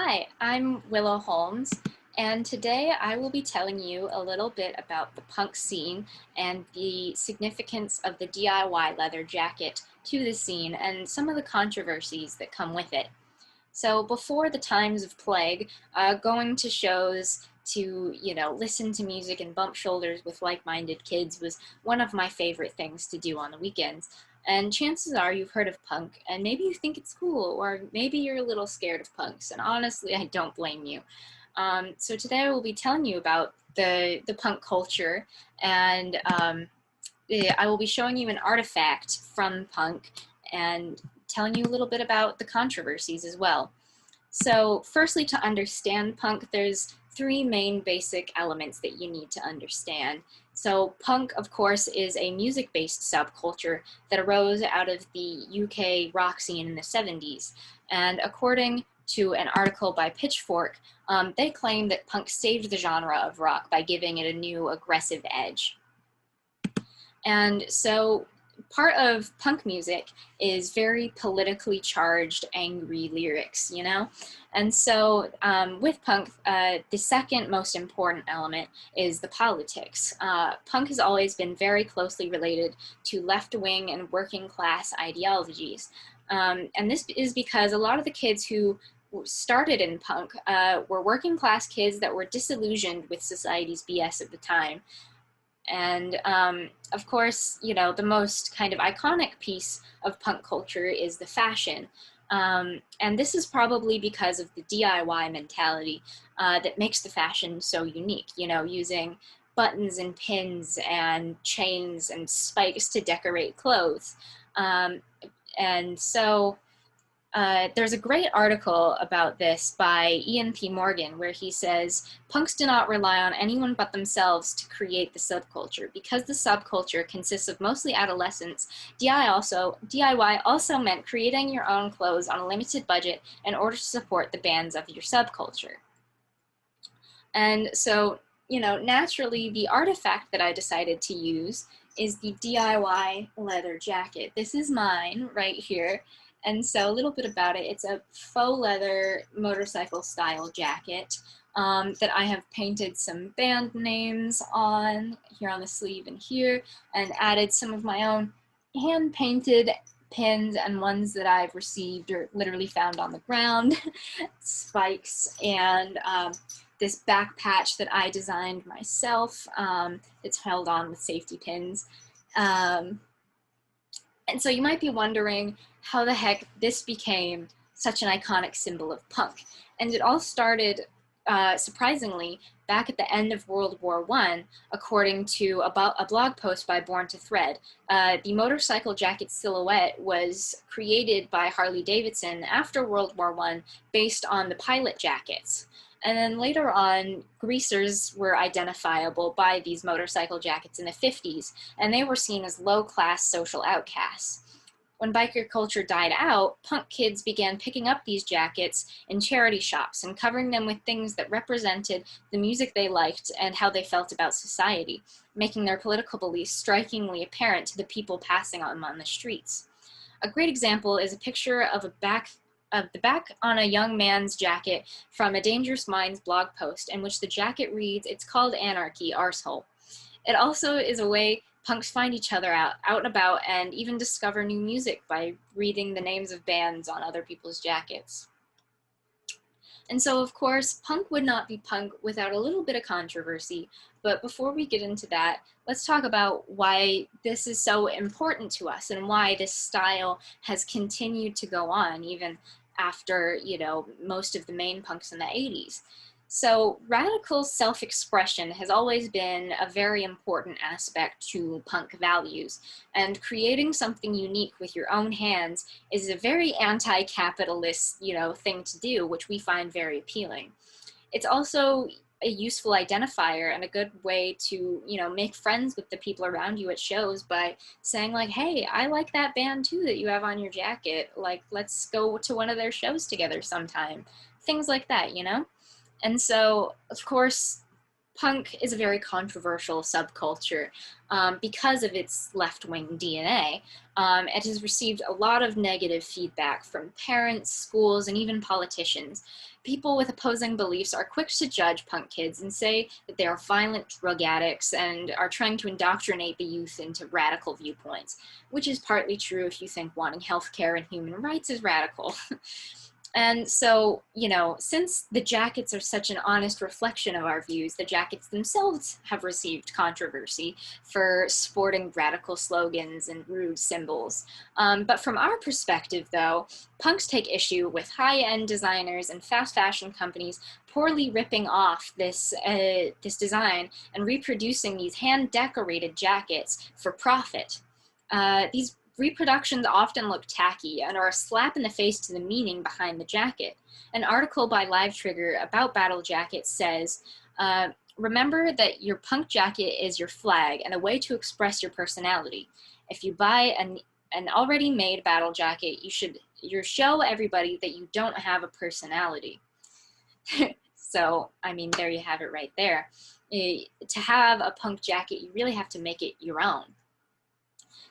Hi, I'm Willow Holmes, and today I will be telling you a little bit about the punk scene and the significance of the DIY leather jacket to the scene and some of the controversies that come with it. So before the times of plague, going to shows to, listen to music and bump shoulders with like-minded kids was one of my favorite things to do on the weekends. And chances are you've heard of punk, and maybe you think it's cool, or maybe you're a little scared of punks, and honestly, I don't blame you. So today I will be telling you about the punk culture, and I will be showing you an artifact from punk and telling you a little bit about the controversies as well. So firstly, to understand punk, there's three main basic elements that you need to understand. So punk, of course, is a music-based subculture that arose out of the UK rock scene in the 70s. And according to an article by Pitchfork, they claim that punk saved the genre of rock by giving it a new aggressive edge. And so part of punk music is very politically charged, angry lyrics, you know? And so with punk, the second most important element is the politics. Punk has always been very closely related to left-wing and working class ideologies. And this is because a lot of the kids who started in punk were working class kids that were disillusioned with society's BS at the time. And of course, the most kind of iconic piece of punk culture is the fashion. And this is probably because of the DIY mentality that makes the fashion so unique, using buttons and pins and chains and spikes to decorate clothes. Um, and so there's a great article about this by Ian P. Morgan where he says, punks do not rely on anyone but themselves to create the subculture. Because the subculture consists of mostly adolescents, DIY also meant creating your own clothes on a limited budget in order to support the bands of your subculture. And so, naturally, the artifact that I decided to use is the DIY leather jacket. This is mine right here. And so a little bit about it, it's a faux leather motorcycle style jacket that I have painted some band names on here on the sleeve and here, and added some of my own hand painted pins and ones that I've received or literally found on the ground, spikes, and this back patch that I designed myself. It's held on with safety pins. And so you might be wondering how the heck this became such an iconic symbol of punk. And it all started, surprisingly, back at the end of World War I, according to a blog post by Born to Thread. The motorcycle jacket silhouette was created by Harley Davidson after World War I based on the pilot jackets. And then later on, greasers were identifiable by these motorcycle jackets in the 50s, and they were seen as low-class social outcasts. When biker culture died out, punk kids began picking up these jackets in charity shops and covering them with things that represented the music they liked and how they felt about society, making their political beliefs strikingly apparent to the people passing them on the streets. A great example is a picture of the back on a young man's jacket from a Dangerous Minds blog post in which the jacket reads, "It's called anarchy, arsehole." It also is a way punks find each other out and about and even discover new music by reading the names of bands on other people's jackets. And so, of course, punk would not be punk without a little bit of controversy. But before we get into that, let's talk about why this is so important to us and why this style has continued to go on even after, most of the main punks in the 80s. So radical self-expression has always been a very important aspect to punk values, and creating something unique with your own hands is a very anti-capitalist, thing to do, which we find very appealing. It's also a useful identifier and a good way to, make friends with the people around you at shows by saying like, hey, I like that band too that you have on your jacket. Like, let's go to one of their shows together sometime. Things like that, And so, of course, punk is a very controversial subculture because of its left-wing DNA. It has received a lot of negative feedback from parents, schools, and even politicians. People with opposing beliefs are quick to judge punk kids and say that they are violent drug addicts and are trying to indoctrinate the youth into radical viewpoints, which is partly true if you think wanting healthcare and human rights is radical. And so, since the jackets are such an honest reflection of our views, the jackets themselves have received controversy for sporting radical slogans and rude symbols. But from our perspective, though, punks take issue with high-end designers and fast fashion companies poorly ripping off this design and reproducing these hand-decorated jackets for profit. These reproductions often look tacky and are a slap in the face to the meaning behind the jacket. An article by Live Trigger about battle jackets says, remember that your punk jacket is your flag and a way to express your personality. If you buy an already made battle jacket, you should show everybody that you don't have a personality. So, I mean, there you have it right there. To have a punk jacket, you really have to make it your own.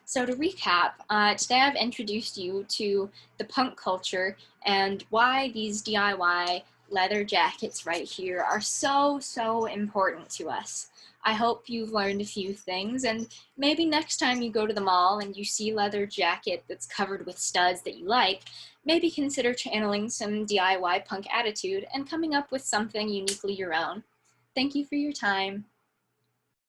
So to recap, today I've introduced you to the punk culture and why these DIY leather jackets right here are so, so important to us. I hope you've learned a few things, and maybe next time you go to the mall and you see a leather jacket that's covered with studs that you like, maybe consider channeling some DIY punk attitude and coming up with something uniquely your own. Thank you for your time.